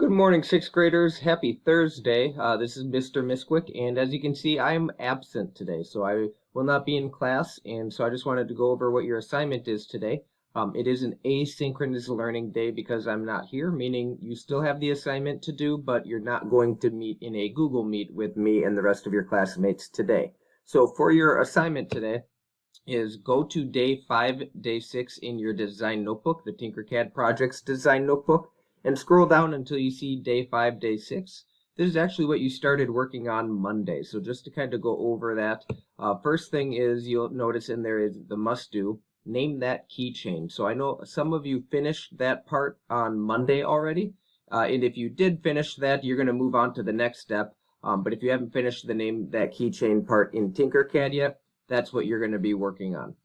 Good morning, sixth graders. Happy Thursday. This is Mr. Misquick, and as you can see, I'm absent today, so I will not be in class, and so I just wanted to go over what your assignment is today. It is an asynchronous learning day because I'm not here, meaning you still have the assignment to do, but you're not going to meet in a Google Meet with me and the rest of your classmates today. So for your assignment today is go to day 5, day 6 in your design notebook, the Tinkercad Projects design notebook, and scroll down until you see day 5, day 6. This is actually what you started working on Monday. So just to kind of go over that, first thing is you'll notice in there is the must do, name that keychain. So I know some of you finished that part on Monday already. And if you did finish that, you're going to move on to the next step. But if you haven't finished the name that keychain part in Tinkercad yet, that's what you're going to be working on.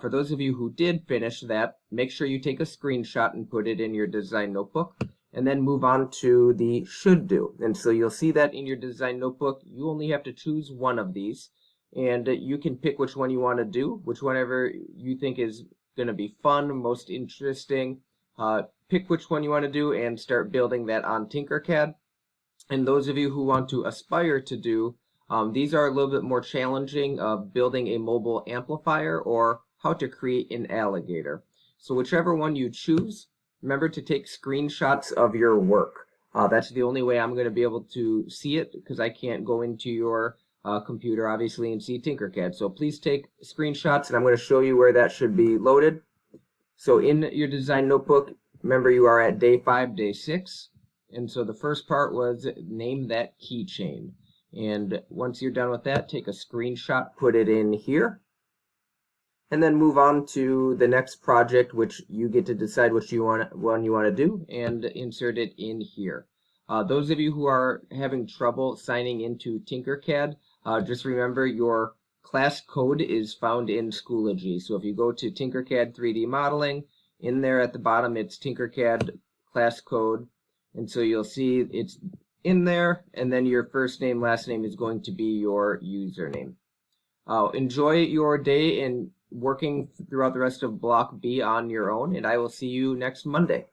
For those of you who did finish that, make sure you take a screenshot and put it in your design notebook, and then move on to the should do. And so you'll see that in your design notebook, you only have to choose one of these, and you can pick which one you want to do, whichever you think is going to be fun, most interesting. Pick which one you want to do and start building that on Tinkercad. And those of you who want to aspire to do these are a little bit more challenging, building a mobile amplifier or how to create an alligator. So whichever one you choose, remember to take screenshots of your work. That's the only way I'm going to be able to see it because I can't go into your computer, obviously, and see Tinkercad. So please take screenshots, and I'm going to show you where that should be loaded. So in your design notebook, remember you are at day 5, day 6. And so the first part was name that keychain. And once you're done with that, take a screenshot, put it in here, and then move on to the next project, which you get to decide which one you want to do, and insert it in here. Those of you who are having trouble signing into Tinkercad, just remember your class code is found in Schoology. So if you go to Tinkercad 3D Modeling, in there at the bottom it's Tinkercad class code, and so you'll see it's in there, and then your first name, last name is going to be your username. Enjoy your day and working throughout the rest of Block B on your own, and I will see you next Monday.